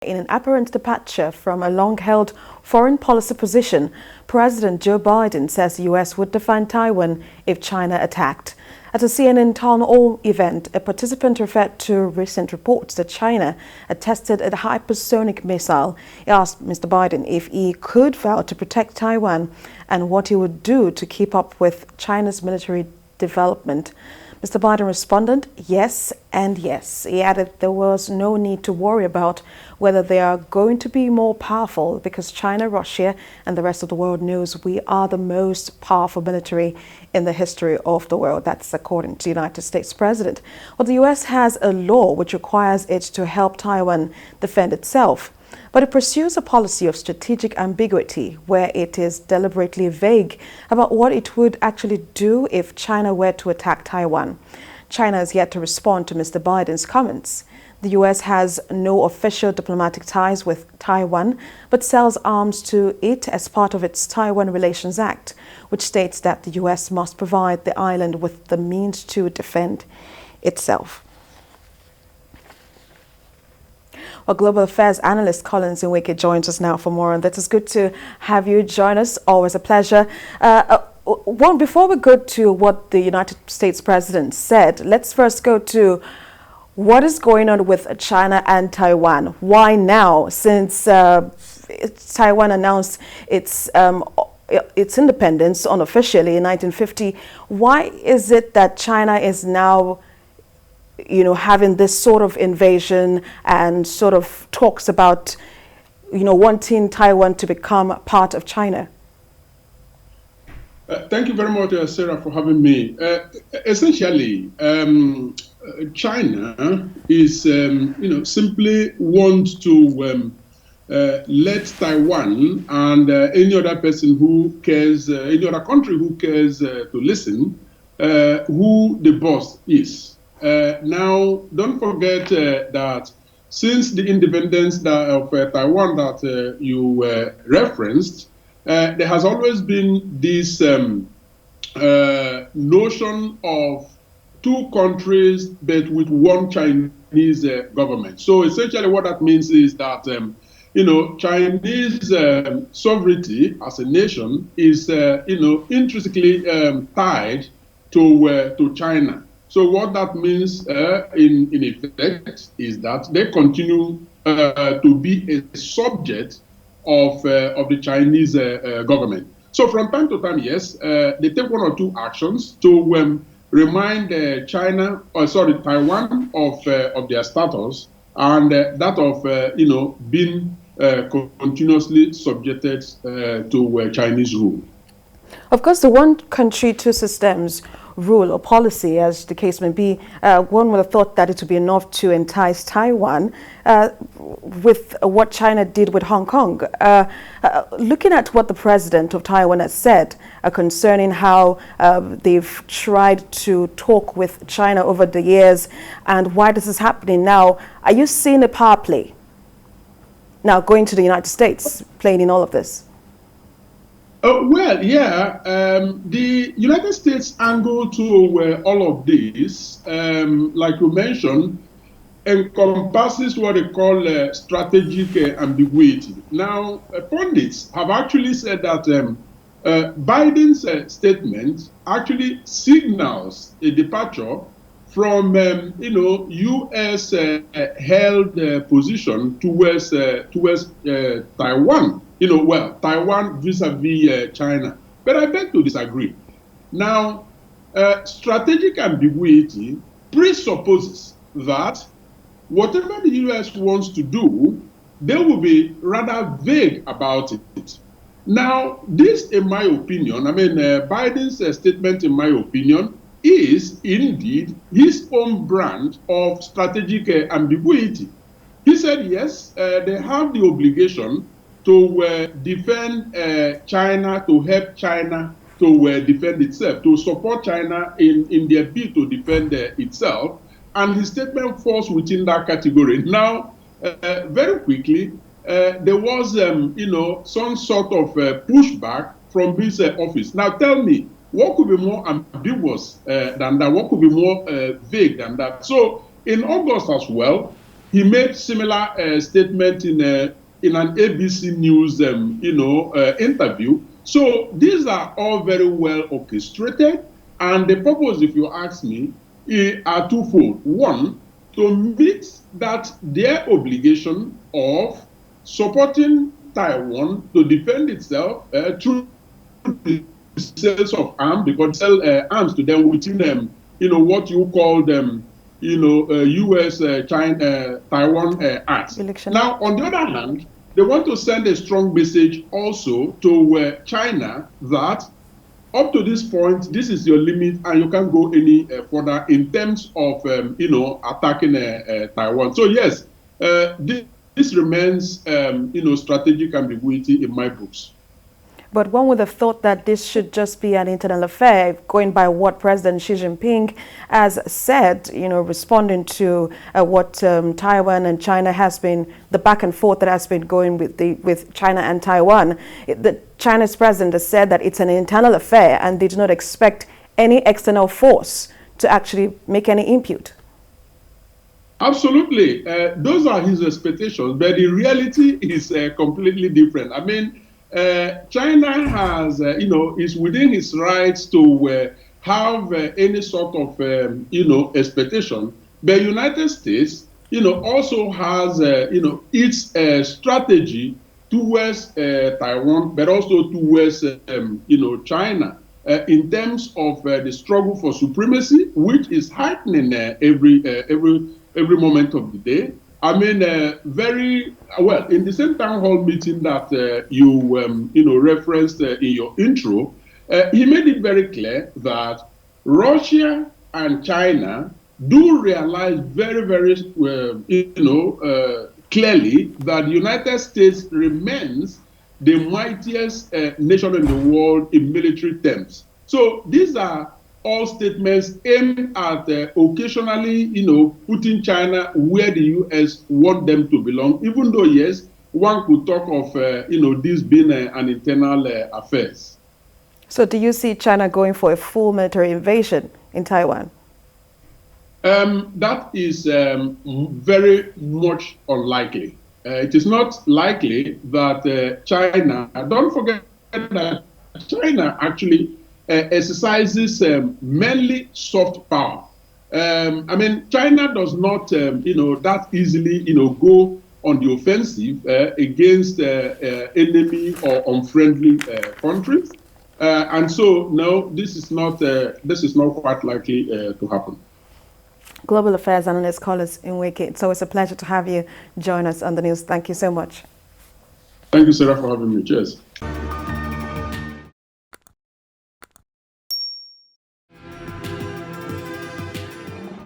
In an apparent departure from a long-held foreign policy position, President Joe Biden says the U.S. would defend Taiwan if China attacked. At a CNN town hall event, a participant referred to recent reports that China had tested a hypersonic missile. He asked Mr. Biden if he could vow to protect Taiwan and what he would do to keep up with China's military development. Mr. Biden responded, yes and yes. He added there was no need to worry about whether they are going to be more powerful because China, Russia, and the rest of the world knows we are the most powerful military in the history of the world. That's according to the United States President. Well, the U.S. has a law which requires it to help Taiwan defend itself. But it pursues a policy of strategic ambiguity where it is deliberately vague about what it would actually do if China were to attack Taiwan. China has yet to respond to Mr. Biden's comments. The U.S. has no official diplomatic ties with Taiwan, but sells arms to it as part of its Taiwan Relations Act, which states that the U.S. must provide the island with the means to defend itself. Well, Global Affairs analyst Collins Nweke joins us now for more on that. It's good to have you join us. Always a pleasure. Before we go to what the United States President said, let's first go to what is going on with China and Taiwan. Why now, since Taiwan announced its independence unofficially in 1950? Why is it that China is now having this sort of invasion and sort of talks about, wanting Taiwan to become part of China? Thank you very much, Sarah, for having me. Essentially, China is, simply wants to let Taiwan and any other person who cares, any other country who cares to listen, who the boss is. Now, don't forget that since the independence of Taiwan that you referenced, there has always been this notion of two countries but with one Chinese government. So essentially what that means is that, Chinese sovereignty as a nation is, intrinsically tied to China. So what that means in effect is that they continue to be a subject of the Chinese government. So from time to time, yes, they take one or two actions to remind Taiwan of their status and that of being continuously subjected to Chinese rule. Of course, the one country, two systems rule or policy, as the case may be, one would have thought that it would be enough to entice Taiwan with what China did with Hong Kong. Looking at what the president of Taiwan has said concerning how they've tried to talk with China over the years and why this is happening now, are you seeing a power play now going to the United States playing in all of this? Well, yeah, the United States angle to all of this, like you mentioned, encompasses what they call strategic ambiguity. Now, pundits have actually said that Biden's statement actually signals a departure from, U.S. held position towards Taiwan. Taiwan vis-a-vis China. But I beg to disagree. Now, strategic ambiguity presupposes that whatever the U.S. wants to do, they will be rather vague about it. Now, this, in my opinion, Biden's statement, in my opinion, is indeed his own brand of strategic ambiguity. He said, yes, they have the obligation to defend China, to help China to defend itself, to support China in their bid to defend itself. And his statement falls within that category. Now, very quickly, there was, some sort of pushback from his office. Now, tell me, what could be more ambiguous than that? What could be more vague than that? So, in August as well, he made similar statement in an ABC News, interview. So these are all very well orchestrated, and the purpose, if you ask me, are twofold. One, to meet their obligation of supporting Taiwan to defend itself through the sales of arms, because sell arms to them within what you call them U.S.-China Taiwan Act. Now, on the other hand, they want to send a strong message also to China that up to this point, this is your limit, and you can't go any further in terms of attacking Taiwan. So yes, this remains strategic ambiguity in my books. But one would have thought that this should just be an internal affair, going by what President Xi Jinping has said, responding to what Taiwan and China has been, the back and forth that has been going with China and Taiwan. China's president has said that it's an internal affair and they do not expect any external force to actually make any input. Absolutely. Those are his expectations, but the reality is completely different. I mean, China has, is within its rights to have any sort of, expectation. The United States, also has, its strategy towards Taiwan, but also towards, China, in terms of the struggle for supremacy, which is heightening every moment of the day. I mean, very well, in the same town hall meeting that you referenced in your intro, he made it very clear that Russia and China do realize very, very, clearly that the United States remains the mightiest nation in the world in military terms. So these are all statements aimed at occasionally, putting China where the U.S. want them to belong, even though, yes, one could talk of, this being an internal affair. So do you see China going for a full military invasion in Taiwan? That is very much unlikely. It is not likely that China, don't forget that China actually exercises mainly soft power. I mean, China does not, that easily, go on the offensive against enemy or unfriendly countries, and so no, this is not quite likely to happen. Global Affairs Analyst Collins Nweke, it's always a pleasure to have you join us on the news. Thank you so much. Thank you, Sarah, for having me. Cheers.